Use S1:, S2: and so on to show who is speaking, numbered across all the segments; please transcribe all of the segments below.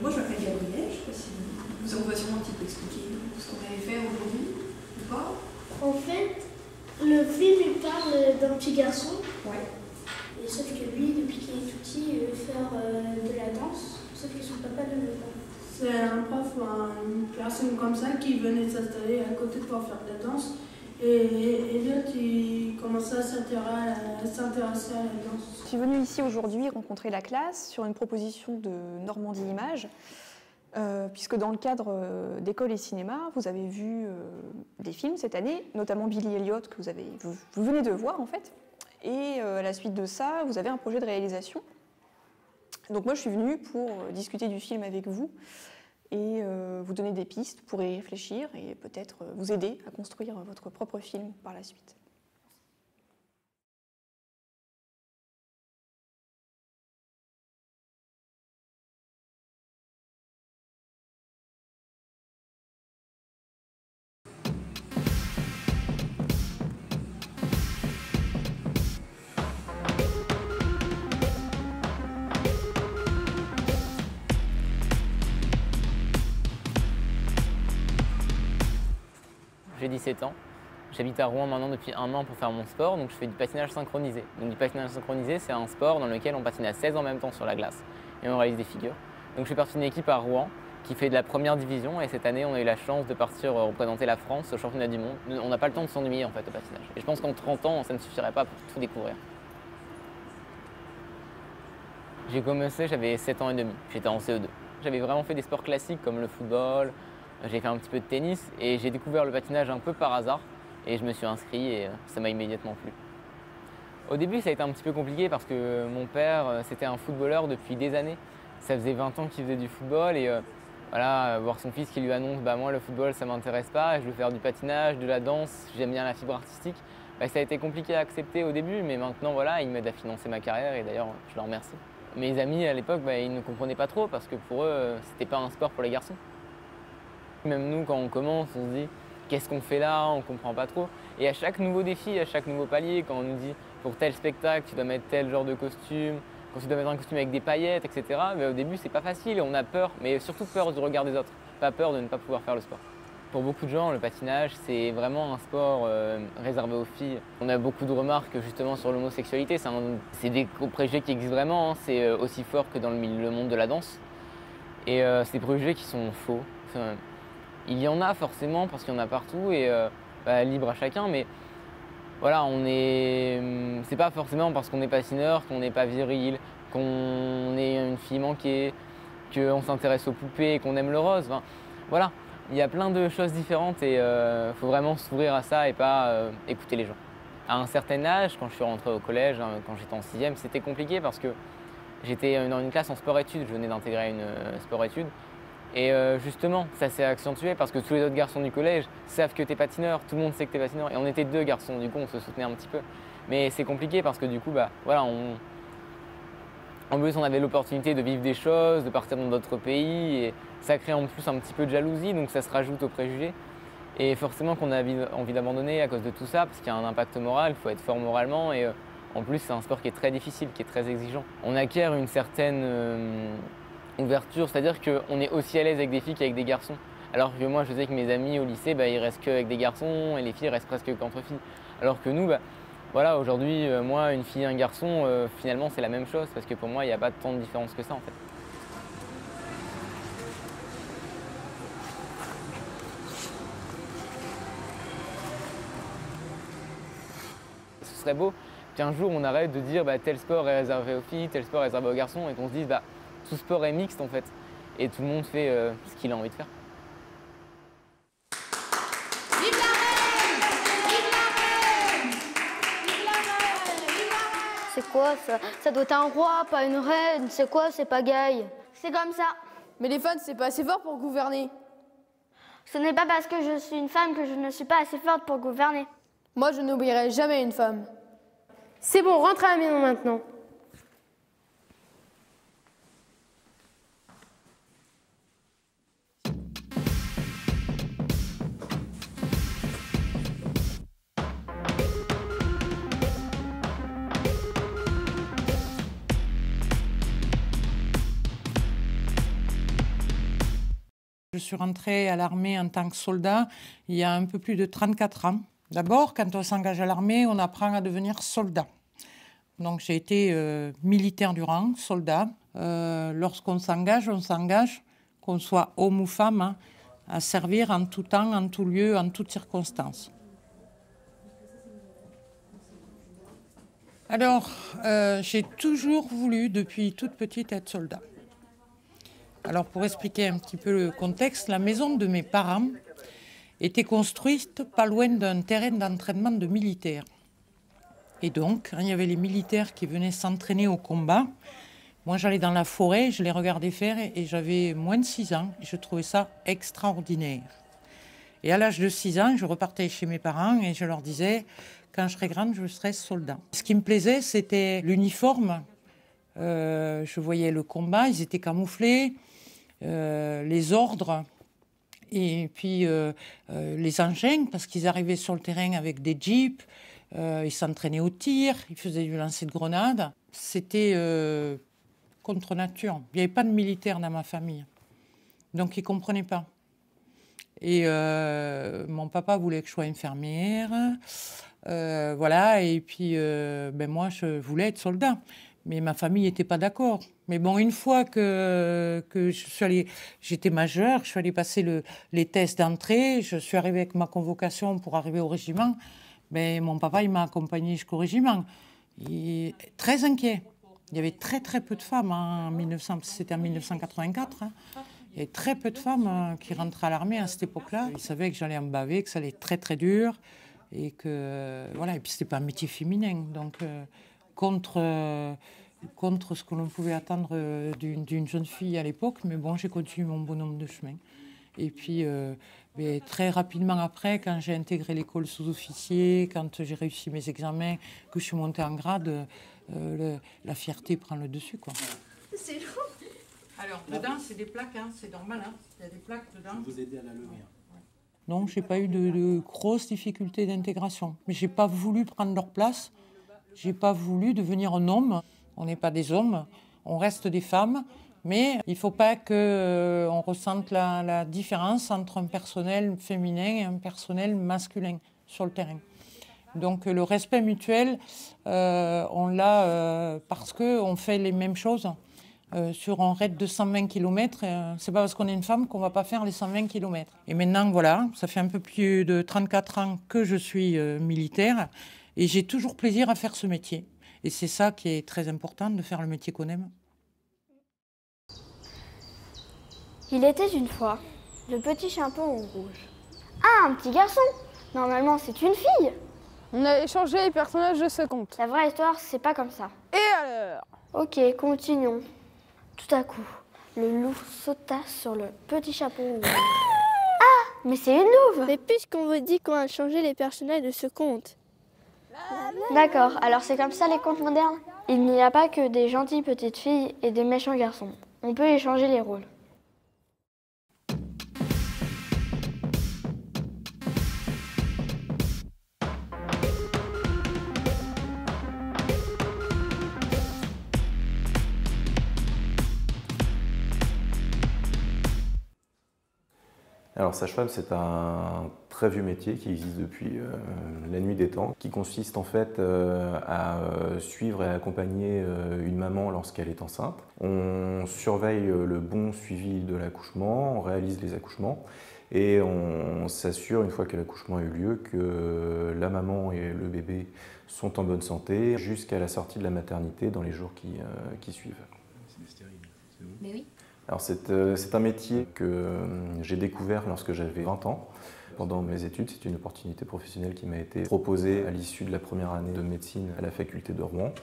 S1: Moi je m'appelle Gabrielle, je sais pas si on va sûrement un petit peu expliquer ce qu'on allait faire aujourd'hui ou pas.
S2: En fait, le film il parle d'un petit garçon.
S1: Ouais.
S2: Et sauf que lui, depuis qu'il est tout petit, il veut faire de la danse, sauf que son papa ne veut pas.
S3: C'est un prof, une personne comme ça qui venait s'installer à côté pour faire de la danse. Et l'autre, il commençait à s'intéresser à la danse.
S4: Je suis venue ici aujourd'hui rencontrer la classe sur une proposition de Normandie Images, puisque dans le cadre d'école et cinéma, vous avez vu des films cette année, notamment Billy Elliot, que vous venez de voir en fait. Et à la suite de ça, vous avez un projet de réalisation. Donc moi, je suis venue pour discuter du film avec vous et vous donner des pistes pour y réfléchir et peut-être vous aider à construire votre propre film par la suite.
S5: J'ai 17 ans, j'habite à Rouen maintenant depuis 1 an pour faire mon sport, donc je fais du patinage synchronisé. Donc du patinage synchronisé, c'est un sport dans lequel on patine à 16 en même temps sur la glace et on réalise des figures. Donc je fais partie d'une équipe à Rouen qui fait de la première division et cette année on a eu la chance de partir représenter la France au championnat du monde. On n'a pas le temps de s'ennuyer en fait au patinage. Et je pense qu'en 30 ans, ça ne suffirait pas pour tout découvrir. J'ai commencé, j'avais 7 ans et demi, j'étais en CE2. J'avais vraiment fait des sports classiques comme le football, j'ai fait un petit peu de tennis et j'ai découvert le patinage un peu par hasard et je me suis inscrit et ça m'a immédiatement plu. Au début, ça a été un petit peu compliqué parce que mon père, c'était un footballeur depuis des années. Ça faisait 20 ans qu'il faisait du football et voilà, voir son fils qui lui annonce « moi le football ça m'intéresse pas, je veux faire du patinage, de la danse, j'aime bien la fibre artistique », ça a été compliqué à accepter au début mais maintenant voilà, il m'aide à financer ma carrière et d'ailleurs je leur remercie. Mes amis à l'époque, ils ne comprenaient pas trop parce que pour eux, c'était pas un sport pour les garçons. Même nous, quand on commence, on se dit qu'est-ce qu'on fait là, on ne comprend pas trop. Et à chaque nouveau défi, à chaque nouveau palier, quand on nous dit pour tel spectacle, tu dois mettre tel genre de costume, quand tu dois mettre un costume avec des paillettes, etc. Mais au début, c'est pas facile, on a peur, mais surtout peur du regard des autres, pas peur de ne pas pouvoir faire le sport. Pour beaucoup de gens, le patinage, c'est vraiment un sport réservé aux filles. On a beaucoup de remarques justement sur l'homosexualité, c'est des préjugés qui existent vraiment, hein. C'est aussi fort que dans le monde de la danse. Et c'est des préjugés qui sont faux. Il y en a forcément parce qu'il y en a partout et libre à chacun, mais voilà, c'est pas forcément parce qu'on est patineur qu'on n'est pas viril, qu'on est une fille manquée, qu'on s'intéresse aux poupées et qu'on aime le rose. Enfin, voilà, il y a plein de choses différentes et faut vraiment s'ouvrir à ça et pas écouter les gens. À un certain âge, quand je suis rentré au collège, hein, quand j'étais en 6e, c'était compliqué parce que j'étais dans une classe en sport-études, je venais d'intégrer une sport-études. Et justement, ça s'est accentué parce que tous les autres garçons du collège savent que tu es patineur, tout le monde sait que tu es patineur. Et on était 2 garçons, du coup on se soutenait un petit peu. Mais c'est compliqué parce que du coup, voilà, en plus on avait l'opportunité de vivre des choses, de partir dans d'autres pays. Et ça crée en plus un petit peu de jalousie, donc ça se rajoute aux préjugés. Et forcément qu'on a envie d'abandonner à cause de tout ça, parce qu'il y a un impact moral, il faut être fort moralement. Et en plus c'est un sport qui est très difficile, qui est très exigeant. On acquiert une certaine ouverture, c'est-à-dire qu'on est aussi à l'aise avec des filles qu'avec des garçons. Alors que moi, je sais que mes amis au lycée, ils restent qu'avec des garçons et les filles restent presque qu'entre filles. Alors que nous, voilà, aujourd'hui, moi, une fille et un garçon, finalement, c'est la même chose parce que pour moi, il n'y a pas tant de différence que ça en fait. Ce serait beau qu'un jour, on arrête de dire tel sport est réservé aux filles, tel sport est réservé aux garçons et qu'on se dise tout sport est mixte en fait et tout le monde fait ce qu'il a envie de faire.
S2: c'est quoi ça? Ça doit être un roi, pas une reine. C'est quoi, c'est pagaille? C'est comme ça.
S6: Mais les femmes, c'est pas assez fort pour gouverner.
S2: Ce n'est pas parce que je suis une femme que je ne suis pas assez forte pour gouverner.
S6: Moi, je n'oublierai jamais une femme. C'est bon, rentre à la maison maintenant.
S7: Je suis rentrée à l'armée en tant que soldat il y a un peu plus de 34 ans. D'abord, quand on s'engage à l'armée, on apprend à devenir soldat. Donc j'ai été militaire du rang, soldat. Lorsqu'on s'engage, qu'on soit homme ou femme, hein, à servir en tout temps, en tout lieu, en toutes circonstances. Alors, j'ai toujours voulu, depuis toute petite, être soldat. Alors, pour expliquer un petit peu le contexte, la maison de mes parents était construite pas loin d'un terrain d'entraînement de militaires. Et donc, quand il y avait les militaires qui venaient s'entraîner au combat, moi j'allais dans la forêt, je les regardais faire et j'avais moins de 6 ans et je trouvais ça extraordinaire. Et à l'âge de 6 ans, je repartais chez mes parents et je leur disais, quand je serai grande, je serai soldat. Ce qui me plaisait, c'était l'uniforme. Je voyais le combat, ils étaient camouflés, les ordres et puis les engins, parce qu'ils arrivaient sur le terrain avec des jeeps, ils s'entraînaient au tir, ils faisaient du lancer de grenades. C'était contre nature. Il n'y avait pas de militaires dans ma famille, donc ils ne comprenaient pas. Et mon papa voulait que je sois infirmière, voilà, et puis moi je voulais être soldat. Mais ma famille n'était pas d'accord. Mais bon, une fois que j'étais majeure, je suis allée passer les tests d'entrée, je suis arrivée avec ma convocation pour arriver au régiment, mon papa il m'a accompagnée jusqu'au régiment. Il est très inquiet. Il y avait très très peu de femmes, c'était en 1984. Hein. Il y avait très peu de femmes qui rentraient à l'armée à cette époque-là. Ils savaient que j'allais en baver, que ça allait être très très dur. Et que, voilà, et puis c'était pas un métier féminin. Donc, contre ce que l'on pouvait attendre d'une jeune fille à l'époque, mais bon, j'ai continué mon bonhomme de chemin. Et puis, très rapidement après, quand j'ai intégré l'école sous-officier, quand j'ai réussi mes examens, que je suis montée en grade, la fierté prend le dessus, quoi.
S1: C'est lourd.
S7: Alors, dedans, c'est des plaques, hein, c'est normal, hein, il y a des plaques dedans.
S8: Vous aider à la lever.
S7: Non, je n'ai pas eu de grosses difficultés d'intégration. Mais je n'ai pas voulu prendre leur place. Je n'ai pas voulu devenir un homme. On n'est pas des hommes, on reste des femmes. Mais il ne faut pas qu'on ressente la différence entre un personnel féminin et un personnel masculin sur le terrain. Donc le respect mutuel, on l'a parce qu'on fait les mêmes choses. Sur un raid de 120 km, c'est pas parce qu'on est une femme qu'on va pas faire les 120 km. Et maintenant, voilà, ça fait un peu plus de 34 ans que je suis militaire et j'ai toujours plaisir à faire ce métier. Et c'est ça qui est très important, de faire le métier qu'on aime.
S2: Il était une fois le petit chaperon rouge. Ah, un petit garçon! Normalement, c'est une fille!
S6: On a échangé les personnages de ce conte.
S2: La vraie histoire, c'est pas comme ça.
S6: Et alors?
S2: Ok, continuons. Tout à coup, le loup sauta sur le petit chaperon rouge. Ah, mais c'est une louve!
S9: Mais puisqu'on vous dit qu'on a changé les personnages de ce conte.
S2: D'accord, alors c'est comme ça les contes modernes? Il n'y a pas que des gentilles petites filles et des méchants garçons. On peut échanger les rôles.
S8: Alors sage-femme, c'est un très vieux métier qui existe depuis la nuit des temps, qui consiste en fait à suivre et à accompagner une maman lorsqu'elle est enceinte. On surveille le bon suivi de l'accouchement, on réalise les accouchements et on s'assure, une fois que l'accouchement a eu lieu, que la maman et le bébé sont en bonne santé jusqu'à la sortie de la maternité dans les jours qui suivent.
S10: C'est stérile, c'est bon. Mais oui.
S8: Alors c'est un métier que j'ai découvert lorsque j'avais 20 ans. Pendant mes études, c'est une opportunité professionnelle qui m'a été proposée à l'issue de la première année de médecine à la faculté de Rouen.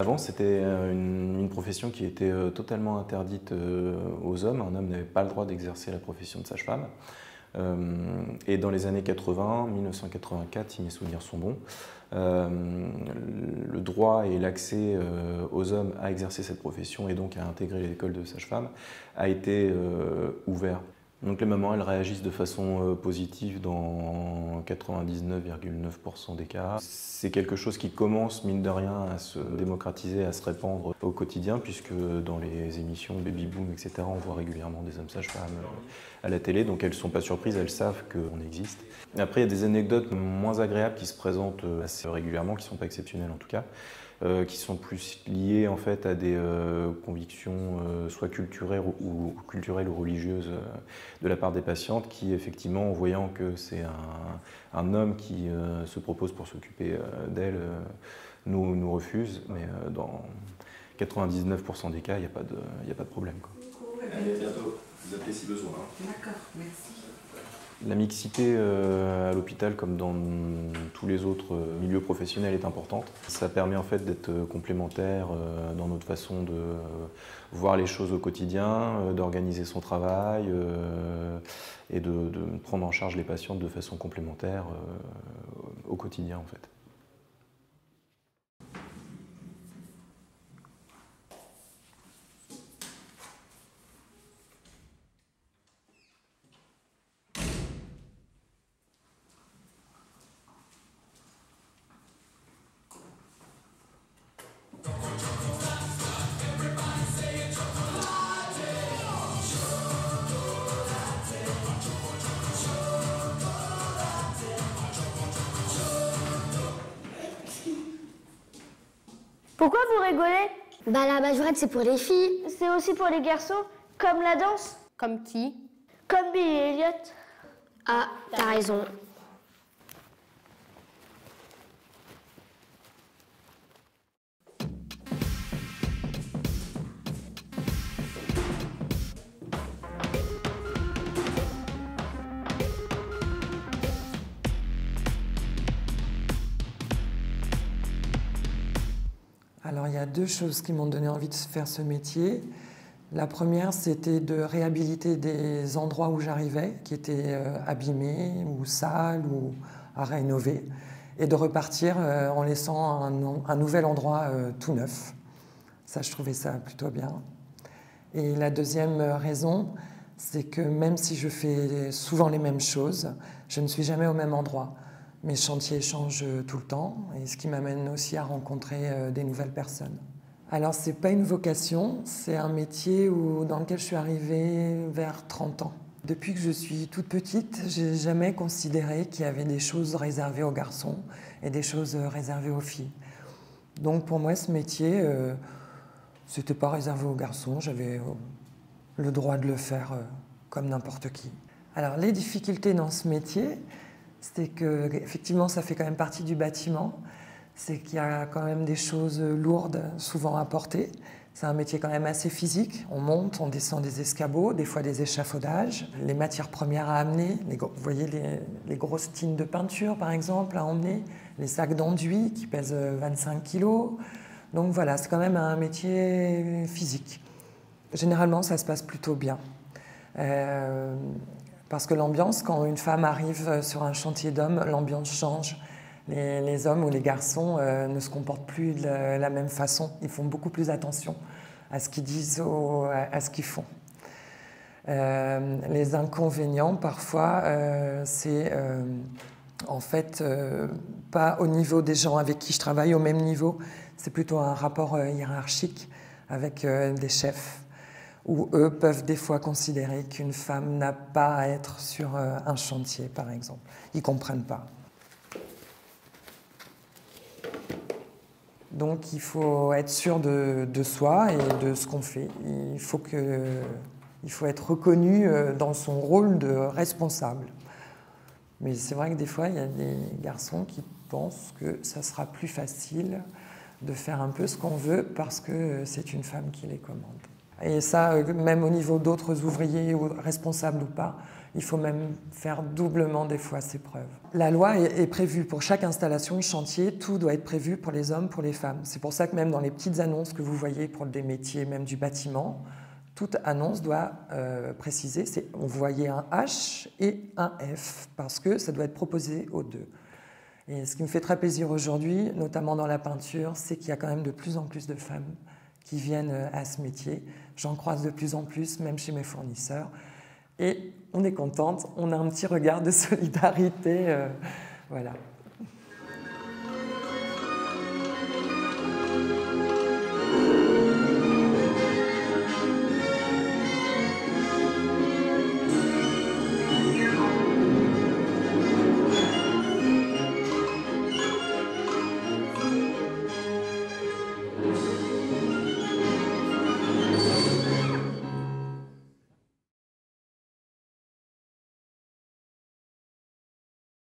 S8: Avant, c'était une profession qui était totalement interdite aux hommes. Un homme n'avait pas le droit d'exercer la profession de sage-femme. Et dans les années 80, 1984, si mes souvenirs sont bons, le droit et l'accès aux hommes à exercer cette profession et donc à intégrer l'école de sage-femme a été ouvert. Donc les mamans, elles réagissent de façon positive dans 99,9% des cas. C'est quelque chose qui commence, mine de rien, à se démocratiser, à se répandre au quotidien, puisque dans les émissions Baby Boom, etc., on voit régulièrement des hommes sages-femmes à la télé, donc elles ne sont pas surprises, elles savent qu'on existe. Après, il y a des anecdotes moins agréables qui se présentent assez régulièrement, qui ne sont pas exceptionnelles en tout cas, qui sont plus liées en fait à des convictions soit culturelles ou religieuses de la part des patientes qui effectivement en voyant que c'est un homme qui se propose pour s'occuper d'elles nous refusent, mais dans 99% des cas il n'y a pas de problème, quoi.
S10: Allez, à bientôt, vous appelez si besoin.
S1: D'accord, merci.
S8: La mixité à l'hôpital, comme dans tous les autres milieux professionnels, est importante. Ça permet en fait d'être complémentaire dans notre façon de voir les choses au quotidien, d'organiser son travail et de prendre en charge les patientes de façon complémentaire au quotidien en fait.
S2: Pourquoi vous rigolez?
S11: Bah la majorette c'est pour les filles.
S2: C'est aussi pour les garçons, comme la danse.
S6: Comme qui?
S2: Comme Billy Elliot.
S11: Ah, t'as raison.
S12: Alors il y a deux choses qui m'ont donné envie de faire ce métier. La première, c'était de réhabiliter des endroits où j'arrivais, qui étaient abîmés ou sales ou à rénover, et de repartir en laissant un nouvel endroit tout neuf. Ça, je trouvais ça plutôt bien. Et la deuxième raison, c'est que même si je fais souvent les mêmes choses, je ne suis jamais au même endroit. Mes chantiers changent tout le temps, et ce qui m'amène aussi à rencontrer des nouvelles personnes. Alors, ce n'est pas une vocation, c'est un métier dans lequel je suis arrivée vers 30 ans. Depuis que je suis toute petite, je n'ai jamais considéré qu'il y avait des choses réservées aux garçons et des choses réservées aux filles. Donc pour moi, ce métier, ce n'était pas réservé aux garçons, j'avais le droit de le faire comme n'importe qui. Alors les difficultés dans ce métier, c'est qu'effectivement, ça fait quand même partie du bâtiment. C'est qu'il y a quand même des choses lourdes, souvent à porter. C'est un métier quand même assez physique. On monte, on descend des escabeaux, des fois des échafaudages. Les matières premières à amener, vous voyez les grosses tines de peinture, par exemple, à emmener. Les sacs d'enduit qui pèsent 25 kilos. Donc voilà, c'est quand même un métier physique. Généralement, ça se passe plutôt bien. Parce que l'ambiance, quand une femme arrive sur un chantier d'hommes, l'ambiance change. Les hommes ou les garçons ne se comportent plus de la même façon. Ils font beaucoup plus attention à ce qu'ils disent, à ce qu'ils font. Les inconvénients, parfois, c'est en fait pas au niveau des gens avec qui je travaille, au même niveau. C'est plutôt un rapport hiérarchique avec des chefs, où eux peuvent des fois considérer qu'une femme n'a pas à être sur un chantier, par exemple. Ils ne comprennent pas. Donc il faut être sûr de soi et de ce qu'on fait. Il faut être reconnu dans son rôle de responsable. Mais c'est vrai que des fois, il y a des garçons qui pensent que ça sera plus facile de faire un peu ce qu'on veut parce que c'est une femme qui les commande. Et ça, même au niveau d'autres ouvriers, ou responsables ou pas, il faut même faire doublement des fois ces preuves. La loi est prévue pour chaque installation, chantier, tout doit être prévu pour les hommes, pour les femmes. C'est pour ça que même dans les petites annonces que vous voyez pour des métiers, même du bâtiment, toute annonce doit préciser, on voyait un H et un F, parce que ça doit être proposé aux deux. Et ce qui me fait très plaisir aujourd'hui, notamment dans la peinture, c'est qu'il y a quand même de plus en plus de femmes qui viennent à ce métier. J'en croise de plus en plus, même chez mes fournisseurs. Et on est contente, on a un petit regard de solidarité. Voilà.